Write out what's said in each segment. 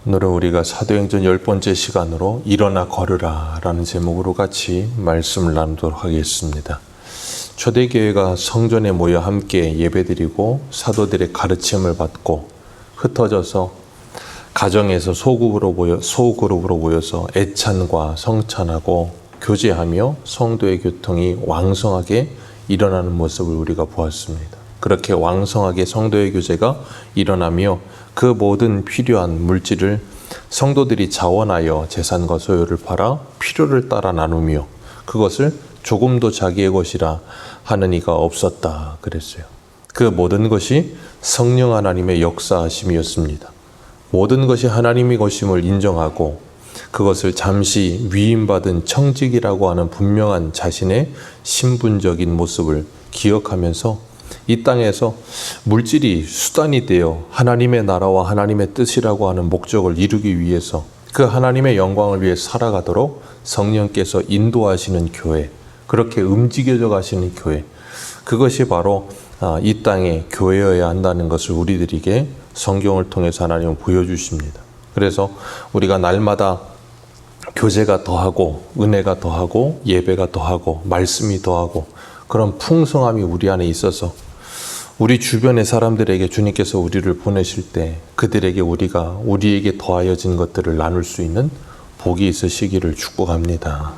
오늘은 우리가 사도행전 10번째 시간으로 일어나 걸으라 라는 제목으로 같이 말씀을 나누도록 하겠습니다. 초대교회가 성전에 모여 함께 예배드리고 사도들의 가르침을 받고 흩어져서 가정에서 소그룹으로 모여서 애찬과 성찬하고 교제하며 성도의 교통이 왕성하게 일어나는 모습을 우리가 보았습니다. 그렇게 왕성하게 성도의 교제가 일어나며 그 모든 필요한 물질을 성도들이 자원하여 재산과 소유를 팔아 필요를 따라 나누며 그것을 조금도 자기의 것이라 하는 이가 없었다 그랬어요. 그 모든 것이 성령 하나님의 역사하심이었습니다. 모든 것이 하나님의 것임을 인정하고 그것을 잠시 위임받은 청직이라고 하는 분명한 자신의 신분적인 모습을 기억하면서 이 땅에서 물질이 수단이 되어 하나님의 나라와 하나님의 뜻이라고 하는 목적을 이루기 위해서 그 하나님의 영광을 위해 살아가도록 성령께서 인도하시는 교회, 그렇게 움직여져 가시는 교회, 그것이 바로 이 땅의 교회여야 한다는 것을 우리들에게 성경을 통해서 하나님은 보여주십니다. 그래서 우리가 날마다 교제가 더하고 은혜가 더하고 예배가 더하고 말씀이 더하고 그런 풍성함이 우리 안에 있어서 우리 주변의 사람들에게 주님께서 우리를 보내실 때 그들에게 우리에게 더하여진 것들을 나눌 수 있는 복이 있으시기를 축복합니다.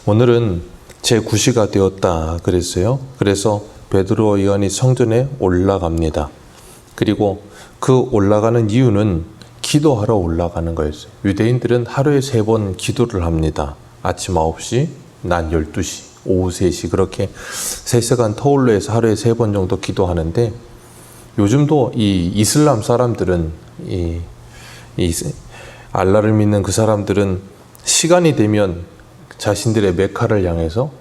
오늘은 제9시가 되었다 그랬어요. 그래서 베드로 요한이 성전에 올라갑니다. 그리고 그 올라가는 이유는 기도하러 올라가는 거였어요. 유대인들은 하루에 3번 기도를 합니다. 아침 9시, 낮 12시, 오후 3시 그렇게 3시간 터울로에서 하루에 3번 정도 기도하는데 요즘도 이 이슬람 사람들은 이 알라를 믿는 그 사람들은 시간이 되면 자신들의 메카를 향해서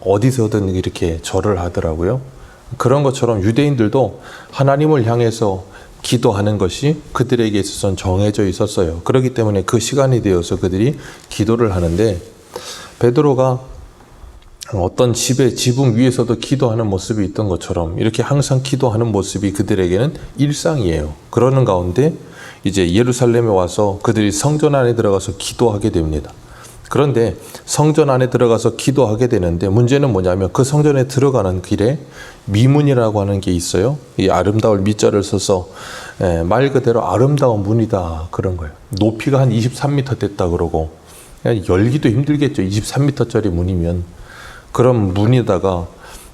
어디서든 이렇게 절을 하더라고요. 그런 것처럼 유대인들도 하나님을 향해서 기도하는 것이 그들에게 있어서는 정해져 있었어요. 그렇기 때문에 그 시간이 되어서 그들이 기도를 하는데 베드로가 어떤 집의 지붕 위에서도 기도하는 모습이 있던 것처럼 이렇게 항상 기도하는 모습이 그들에게는 일상이에요. 그러는 가운데 이제 예루살렘에 와서 그들이 성전 안에 들어가서 기도하게 됩니다. 그런데 성전 안에 들어가서 기도하게 되는데 문제는 뭐냐면 그 성전에 들어가는 길에 미문이라고 하는 게 있어요. 이 아름다울 미자를 써서 말 그대로 아름다운 문이다 그런 거예요. 높이가 한 23m 됐다 그러고 열기도 힘들겠죠. 23m짜리 문이면. 그런 문에다가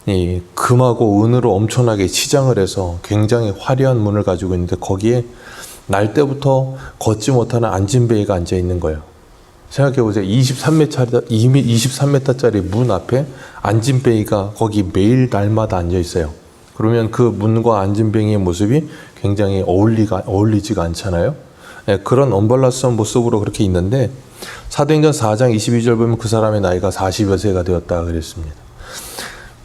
이 금하고 은으로 엄청나게 치장을 해서 굉장히 화려한 문을 가지고 있는데 거기에 날 때부터 걷지 못하는 안진뱅이가 앉아 있는 거예요. 생각해 보세요. 23m짜리 문 앞에 안진뱅이가 거기 매일 날마다 앉아 있어요. 그러면 그 문과 안진뱅이의 모습이 굉장히 어울리지가 않잖아요. 그런 언밸런스한 모습으로 그렇게 있는데 사도행전 4장 22절 보면 그 사람의 나이가 40여 세가 되었다 그랬습니다.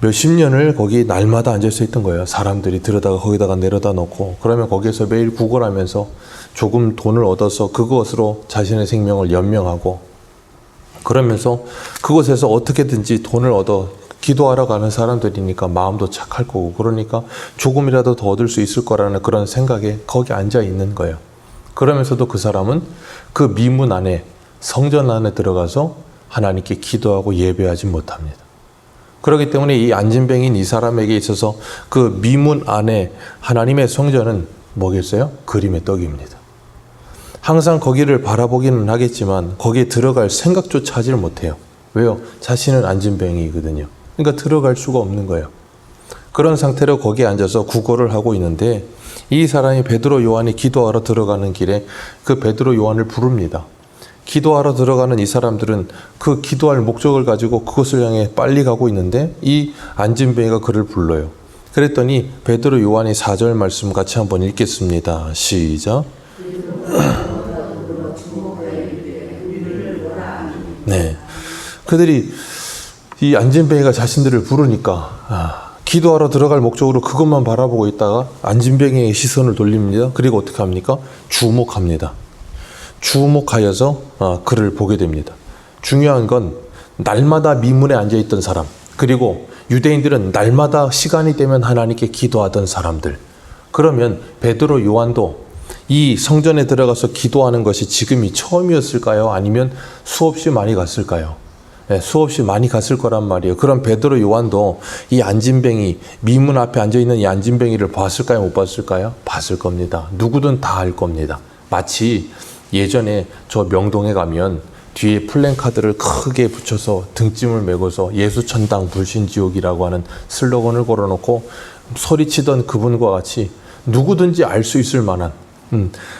몇십 년을 거기 날마다 앉아서 있던 거예요. 사람들이 들여다가 거기다가 내려다 놓고 그러면 거기에서 매일 구걸하면서 조금 돈을 얻어서 그것으로 자신의 생명을 연명하고 그러면서 그곳에서 어떻게든지 돈을 얻어 기도하러 가는 사람들이니까 마음도 착할 거고 그러니까 조금이라도 더 얻을 수 있을 거라는 그런 생각에 거기 앉아 있는 거예요. 그러면서도 그 사람은 그 미문 안에 성전 안에 들어가서 하나님께 기도하고 예배하지 못합니다. 그렇기 때문에 이 안진뱅인 이 사람에게 있어서 그 미문 안에 하나님의 성전은 뭐겠어요? 그림의 떡입니다. 항상 거기를 바라보기는 하겠지만 거기에 들어갈 생각조차 하지를 못해요. 왜요? 자신은 안진뱅이거든요. 그러니까 들어갈 수가 없는 거예요. 그런 상태로 거기에 앉아서 구걸을 하고 있는데 이 사람이 베드로 요한이 기도하러 들어가는 길에 그 베드로 요한을 부릅니다. 기도하러 들어가는 이 사람들은 그 기도할 목적을 가지고 그것을 향해 빨리 가고 있는데 이 안진뱅이가 그를 불러요. 그랬더니 베드로 요한이 4절 말씀 같이 한번 읽겠습니다. 시작. 네, 그들이 이 안진뱅이가 자신들을 부르니까 기도하러 들어갈 목적으로 그것만 바라보고 있다가 안진뱅이의 시선을 돌립니다. 그리고 어떻게 합니까? 주목합니다. 주목하여서 그를 보게 됩니다. 중요한 건 날마다 미문에 앉아있던 사람, 그리고 유대인들은 날마다 시간이 되면 하나님께 기도하던 사람들. 그러면 베드로 요한도 이 성전에 들어가서 기도하는 것이 지금이 처음이었을까요? 아니면 수없이 많이 갔을까요? 네, 수없이 많이 갔을 거란 말이에요. 그럼 베드로 요한도 이 안진뱅이, 미문 앞에 앉아있는 이 안진뱅이를 봤을까요? 못 봤을까요? 봤을 겁니다. 누구든 다 알 겁니다. 마치 예전에 저 명동에 가면 뒤에 플랜카드를 크게 붙여서 등짐을 메고서 예수천당 불신지옥이라고 하는 슬로건을 걸어놓고 소리치던 그분과 같이 누구든지 알 수 있을 만한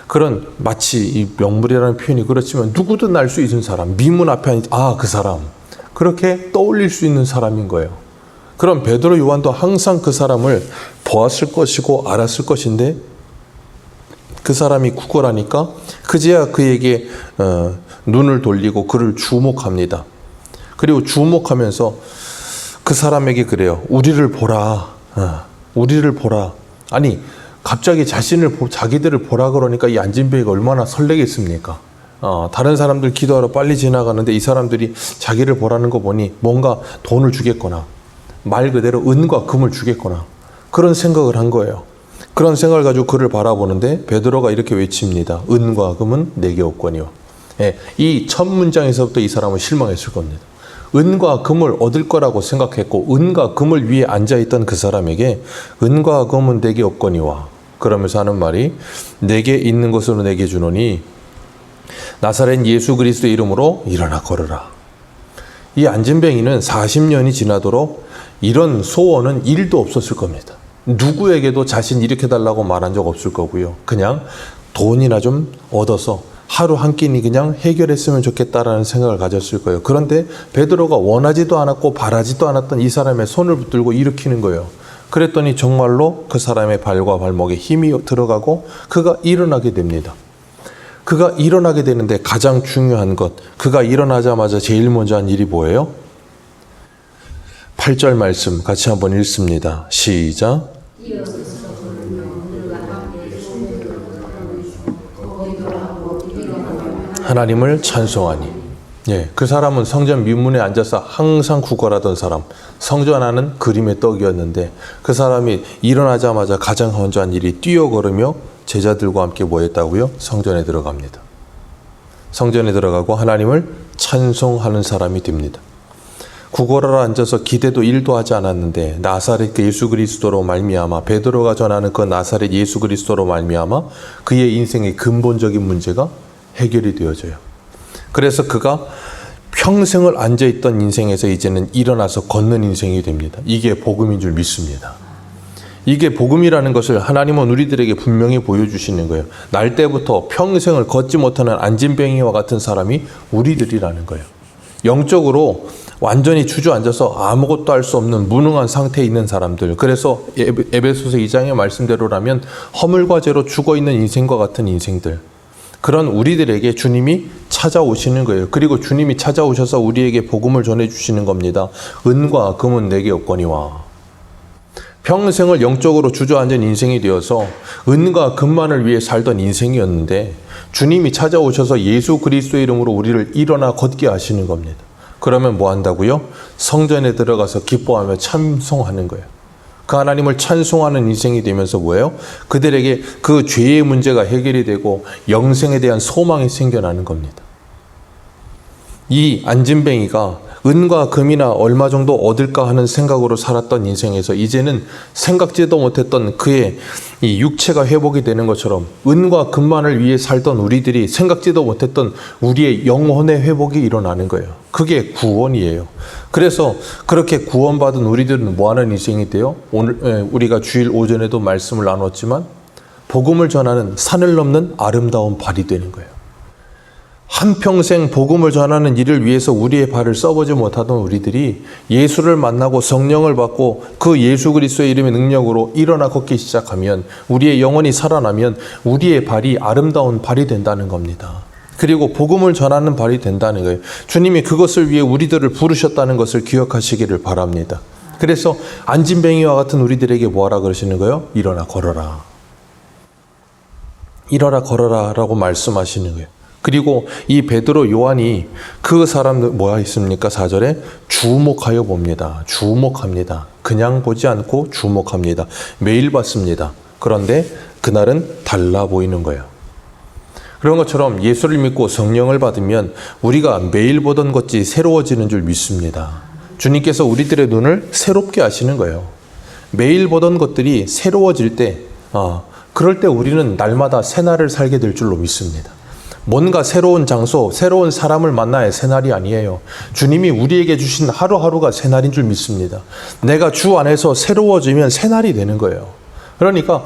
그런, 마치 이 명물이라는 표현이 그렇지만 누구든 알 수 있는 사람, 미문 앞에 그 사람, 그렇게 떠올릴 수 있는 사람인 거예요. 그럼 베드로 요한도 항상 그 사람을 보았을 것이고 알았을 것인데 그 사람이 구걸하니까 그제야 그에게 눈을 돌리고 그를 주목합니다. 그리고 주목하면서 그 사람에게 그래요. 우리를 보라. 우리를 보라. 아니, 갑자기 자기들을 보라 그러니까 이 안진뱅이가 얼마나 설레겠습니까? 다른 사람들 기도하러 빨리 지나가는데 이 사람들이 자기를 보라는 거 보니 뭔가 돈을 주겠거나 말 그대로 은과 금을 주겠거나 그런 생각을 한 거예요. 그런 생각을 가지고 그를 바라보는데 베드로가 이렇게 외칩니다. 은과 금은 내게 없거니와. 이 첫 문장에서부터 이 사람은 실망했을 겁니다. 은과 금을 얻을 거라고 생각했고 은과 금을 위에 앉아있던 그 사람에게 은과 금은 내게 없거니와 그러면서 하는 말이 내게 있는 것으로 내게 주노니 나사렛 예수 그리스도의 이름으로 일어나 걸으라. 이 안진뱅이는 40년이 지나도록 이런 소원은 1도 없었을 겁니다. 누구에게도 자신 일으켜달라고 말한 적 없을 거고요. 그냥 돈이나 좀 얻어서 하루 한 끼니 그냥 해결했으면 좋겠다라는 생각을 가졌을 거예요. 그런데 베드로가 원하지도 않았고 바라지도 않았던 이 사람의 손을 붙들고 일으키는 거예요. 그랬더니 정말로 그 사람의 발과 발목에 힘이 들어가고 그가 일어나게 됩니다. 그가 일어나게 되는데 가장 중요한 것, 그가 일어나자마자 제일 먼저 한 일이 뭐예요? 8절 말씀 같이 한번 읽습니다. 시작. 하나님을 찬송하니. 그 사람은 성전 민문에 앉아서 항상 구걸하던 사람, 성전 안은 그림의 떡이었는데 그 사람이 일어나자마자 가장 먼저 한 일이 뛰어걸으며 제자들과 함께 뭐 했다고요? 성전에 들어갑니다. 성전에 들어가고 하나님을 찬송하는 사람이 됩니다. 구걸하러 앉아서 기대도 1도 하지 않았는데 나사렛 그 예수 그리스도로 말미암아, 베드로가 전하는 그 나사렛 예수 그리스도로 말미암아 그의 인생의 근본적인 문제가 해결이 되어져요. 그래서 그가 평생을 앉아있던 인생에서 이제는 일어나서 걷는 인생이 됩니다. 이게 복음인 줄 믿습니다. 이게 복음이라는 것을 하나님은 우리들에게 분명히 보여주시는 거예요. 날 때부터 평생을 걷지 못하는 안진뱅이와 같은 사람이 우리들이라는 거예요. 영적으로 완전히 주저앉아서 아무것도 할 수 없는 무능한 상태에 있는 사람들. 그래서 에베소서 2장의 말씀대로라면 허물과 죄로 죽어있는 인생과 같은 인생들. 그런 우리들에게 주님이 찾아오시는 거예요. 그리고 주님이 찾아오셔서 우리에게 복음을 전해주시는 겁니다. 은과 금은 내게 없거니와. 평생을 영적으로 주저앉은 인생이 되어서 은과 금만을 위해 살던 인생이었는데 주님이 찾아오셔서 예수 그리스도의 이름으로 우리를 일어나 걷게 하시는 겁니다. 그러면 뭐 한다고요? 성전에 들어가서 기뻐하며 찬송하는 거예요. 그 하나님을 찬송하는 인생이 되면서 뭐예요? 그들에게 그 죄의 문제가 해결이 되고 영생에 대한 소망이 생겨나는 겁니다. 이 안진뱅이가 은과 금이나 얼마 정도 얻을까 하는 생각으로 살았던 인생에서 이제는 생각지도 못했던 그의 이 육체가 회복이 되는 것처럼 은과 금만을 위해 살던 우리들이 생각지도 못했던 우리의 영혼의 회복이 일어나는 거예요. 그게 구원이에요. 그래서 그렇게 구원받은 우리들은 뭐하는 인생이 돼요? 오늘 우리가 주일 오전에도 말씀을 나눴지만 복음을 전하는 산을 넘는 아름다운 발이 되는 거예요. 한평생 복음을 전하는 일을 위해서 우리의 발을 써보지 못하던 우리들이 예수를 만나고 성령을 받고 그 예수 그리스도의 이름의 능력으로 일어나 걷기 시작하면, 우리의 영혼이 살아나면 우리의 발이 아름다운 발이 된다는 겁니다. 그리고 복음을 전하는 발이 된다는 거예요. 주님이 그것을 위해 우리들을 부르셨다는 것을 기억하시기를 바랍니다. 그래서 안진뱅이와 같은 우리들에게 뭐하라 그러시는 거예요? 일어나 걸어라. 일어나 걸어라 라고 말씀하시는 거예요. 그리고 이 베드로 요한이 그 사람들 뭐야 있습니까? 4절에 주목하여 봅니다. 주목합니다. 그냥 보지 않고 주목합니다. 매일 봤습니다. 그런데 그날은 달라 보이는 거예요. 그런 것처럼 예수를 믿고 성령을 받으면 우리가 매일 보던 것이 새로워지는 줄 믿습니다. 주님께서 우리들의 눈을 새롭게 하시는 거예요. 매일 보던 것들이 새로워질 때, 그럴 때 우리는 날마다 새날을 살게 될 줄로 믿습니다. 뭔가 새로운 장소, 새로운 사람을 만나야 새날이 아니에요. 주님이 우리에게 주신 하루하루가 새날인 줄 믿습니다. 내가 주 안에서 새로워지면 새날이 되는 거예요. 그러니까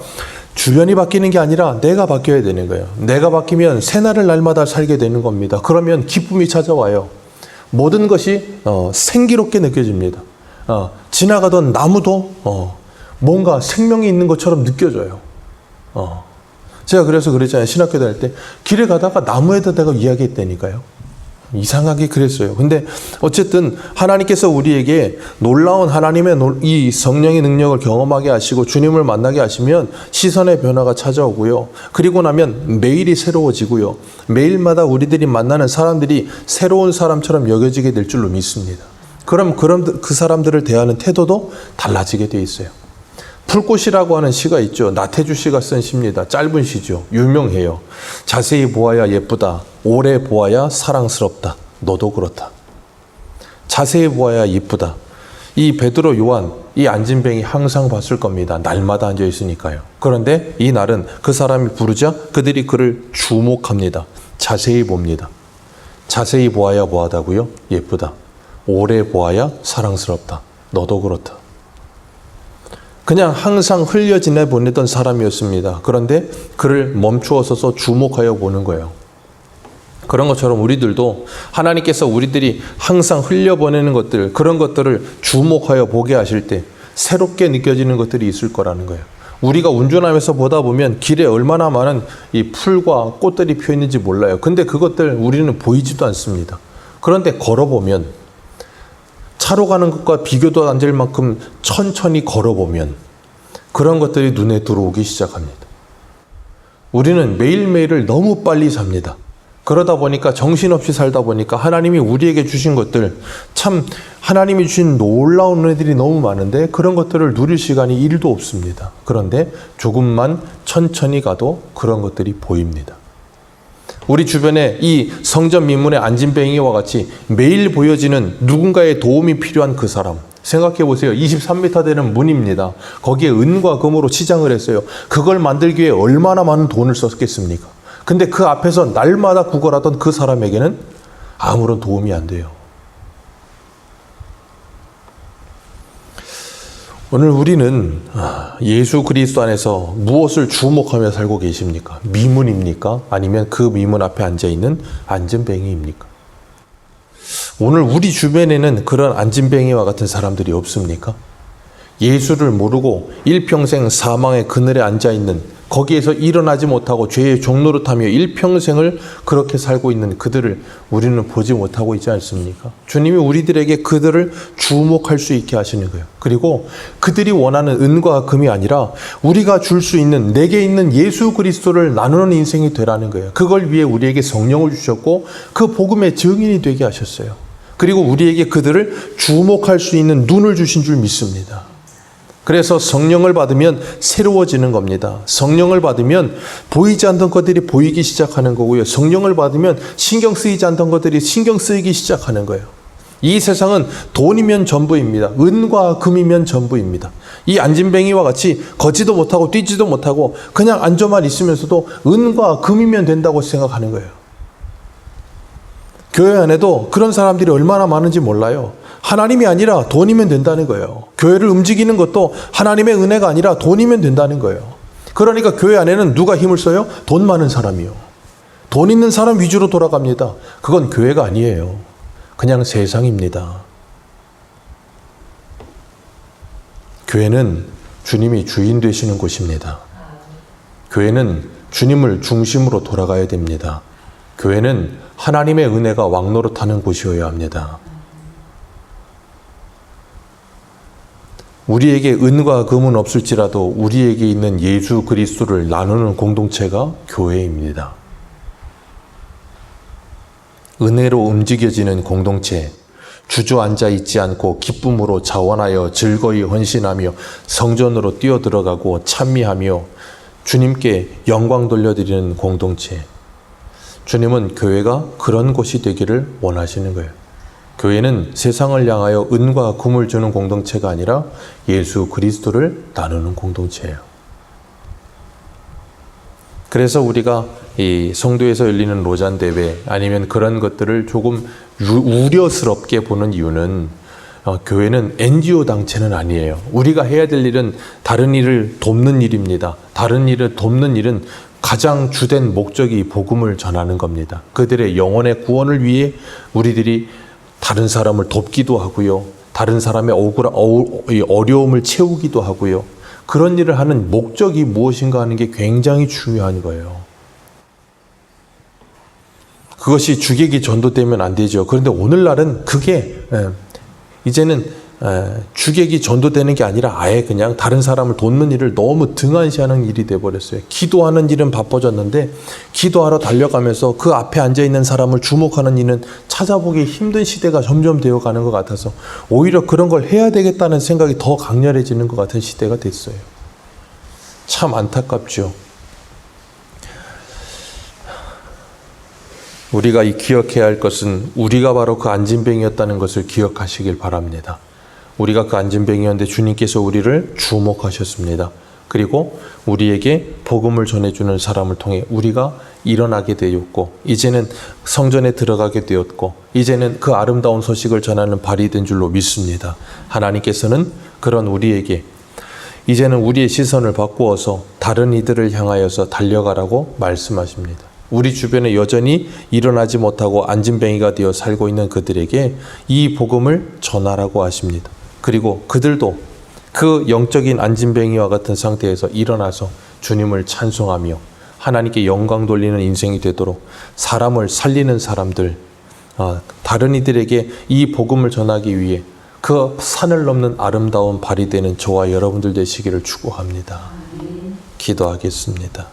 주변이 바뀌는 게 아니라 내가 바뀌어야 되는 거예요. 내가 바뀌면 새날을 날마다 살게 되는 겁니다. 그러면 기쁨이 찾아와요. 모든 것이 생기롭게 느껴집니다. 지나가던 나무도 뭔가 생명이 있는 것처럼 느껴져요. 제가 그래서 그랬잖아요. 신학교 다닐 때 길에 가다가 나무에다 내가 이야기했다니까요. 이상하게 그랬어요. 근데 어쨌든 하나님께서 우리에게 놀라운 하나님의 이 성령의 능력을 경험하게 하시고 주님을 만나게 하시면 시선의 변화가 찾아오고요. 그리고 나면 매일이 새로워지고요. 매일마다 우리들이 만나는 사람들이 새로운 사람처럼 여겨지게 될 줄로 믿습니다. 그럼 그 사람들을 대하는 태도도 달라지게 돼 있어요. 풀꽃이라고 하는 시가 있죠. 나태주 씨가 쓴 시입니다. 짧은 시죠. 유명해요. 자세히 보아야 예쁘다. 오래 보아야 사랑스럽다. 너도 그렇다. 자세히 보아야 예쁘다. 이 베드로, 요한, 이 안진뱅이 항상 봤을 겁니다. 날마다 앉아 있으니까요. 그런데 이 날은 그 사람이 부르자 그들이 그를 주목합니다. 자세히 봅니다. 자세히 보아야 뭐하다고요? 예쁘다. 오래 보아야 사랑스럽다. 너도 그렇다. 그냥 항상 흘려 지내 보내던 사람이었습니다. 그런데 그를 멈추어 서서 주목하여 보는 거예요. 그런 것처럼 우리들도 하나님께서 우리들이 항상 흘려보내는 것들, 그런 것들을 주목하여 보게 하실 때 새롭게 느껴지는 것들이 있을 거라는 거예요. 우리가 운전하면서 보다 보면 길에 얼마나 많은 이 풀과 꽃들이 피어 있는지 몰라요. 근데 그것들 우리는 보이지도 않습니다. 그런데 걸어보면 차로 가는 것과 비교도 안 될 만큼 천천히 걸어보면 그런 것들이 눈에 들어오기 시작합니다. 우리는 매일매일을 너무 빨리 삽니다. 그러다 보니까 정신없이 살다 보니까 하나님이 우리에게 주신 것들, 참 하나님이 주신 놀라운 은혜들이 너무 많은데 그런 것들을 누릴 시간이 1도 없습니다. 그런데 조금만 천천히 가도 그런 것들이 보입니다. 우리 주변에 이 성전 민문의 안진뱅이와 같이 매일 보여지는 누군가의 도움이 필요한 그 사람, 생각해 보세요. 23m 되는 문입니다. 거기에 은과 금으로 치장을 했어요. 그걸 만들기 위해 얼마나 많은 돈을 썼겠습니까? 근데 그 앞에서 날마다 구걸하던 그 사람에게는 아무런 도움이 안 돼요. 오늘 우리는 예수 그리스도 안에서 무엇을 주목하며 살고 계십니까? 미문입니까? 아니면 그 미문 앞에 앉아있는 안진뱅이입니까? 오늘 우리 주변에는 그런 안진뱅이와 같은 사람들이 없습니까? 예수를 모르고 일평생 사망의 그늘에 앉아있는, 거기에서 일어나지 못하고 죄의 종노릇하며 일평생을 그렇게 살고 있는 그들을 우리는 보지 못하고 있지 않습니까? 주님이 우리들에게 그들을 주목할 수 있게 하시는 거예요. 그리고 그들이 원하는 은과 금이 아니라 우리가 줄 수 있는, 내게 있는 예수 그리스도를 나누는 인생이 되라는 거예요. 그걸 위해 우리에게 성령을 주셨고 그 복음의 증인이 되게 하셨어요. 그리고 우리에게 그들을 주목할 수 있는 눈을 주신 줄 믿습니다. 그래서 성령을 받으면 새로워지는 겁니다. 성령을 받으면 보이지 않던 것들이 보이기 시작하는 거고요. 성령을 받으면 신경 쓰이지 않던 것들이 신경 쓰이기 시작하는 거예요. 이 세상은 돈이면 전부입니다. 은과 금이면 전부입니다. 이 안진뱅이와 같이 걷지도 못하고 뛰지도 못하고 그냥 앉아만 있으면서도 은과 금이면 된다고 생각하는 거예요. 교회 안에도 그런 사람들이 얼마나 많은지 몰라요. 하나님이 아니라 돈이면 된다는 거예요. 교회를 움직이는 것도 하나님의 은혜가 아니라 돈이면 된다는 거예요. 그러니까 교회 안에는 누가 힘을 써요? 돈 많은 사람이요. 돈 있는 사람 위주로 돌아갑니다. 그건 교회가 아니에요. 그냥 세상입니다. 교회는 주님이 주인 되시는 곳입니다. 교회는 주님을 중심으로 돌아가야 됩니다. 교회는 하나님의 은혜가 왕노릇하는 곳이어야 합니다. 우리에게 은과 금은 없을지라도 우리에게 있는 예수 그리스도를 나누는 공동체가 교회입니다. 은혜로 움직여지는 공동체, 주저앉아 있지 않고 기쁨으로 자원하여 즐거이 헌신하며 성전으로 뛰어들어가고 찬미하며 주님께 영광 돌려드리는 공동체, 주님은 교회가 그런 곳이 되기를 원하시는 거예요. 교회는 세상을 향하여 은과 금을 주는 공동체가 아니라 예수 그리스도를 나누는 공동체예요. 그래서 우리가 이 성도에서 열리는 로잔 대회 아니면 그런 것들을 조금 우려스럽게 보는 이유는 교회는 NGO 단체는 아니에요. 우리가 해야 될 일은 다른 일을 돕는 일입니다. 다른 일을 돕는 일은 가장 주된 목적이 복음을 전하는 겁니다. 그들의 영혼의 구원을 위해 우리들이 다른 사람을 돕기도 하고요. 다른 사람의 어려움을 채우기도 하고요. 그런 일을 하는 목적이 무엇인가 하는 게 굉장히 중요한 거예요. 그것이 주객이 전도되면 안 되죠. 그런데 오늘날은 그게 이제는 주객이 전도되는 게 아니라 아예 그냥 다른 사람을 돕는 일을 너무 등한시하는 일이 돼버렸어요. 기도하는 일은 바빠졌는데 기도하러 달려가면서 그 앞에 앉아있는 사람을 주목하는 일은 찾아보기 힘든 시대가 점점 되어가는 것 같아서 오히려 그런 걸 해야 되겠다는 생각이 더 강렬해지는 것 같은 시대가 됐어요. 참 안타깝죠. 우리가 기억해야 할 것은 우리가 바로 그 안진뱅이였다는 것을 기억하시길 바랍니다. 우리가 그 안진뱅이였는데 주님께서 우리를 주목하셨습니다. 그리고 우리에게 복음을 전해주는 사람을 통해 우리가 일어나게 되었고 이제는 성전에 들어가게 되었고 이제는 그 아름다운 소식을 전하는 발이 된 줄로 믿습니다. 하나님께서는 그런 우리에게 이제는 우리의 시선을 바꾸어서 다른 이들을 향하여서 달려가라고 말씀하십니다. 우리 주변에 여전히 일어나지 못하고 안진뱅이가 되어 살고 있는 그들에게 이 복음을 전하라고 하십니다. 그리고 그들도 그 영적인 안진뱅이와 같은 상태에서 일어나서 주님을 찬송하며 하나님께 영광 돌리는 인생이 되도록 사람을 살리는 사람들, 다른 이들에게 이 복음을 전하기 위해 그 산을 넘는 아름다운 발이 되는 저와 여러분들 되시기를 축복합니다. 기도하겠습니다.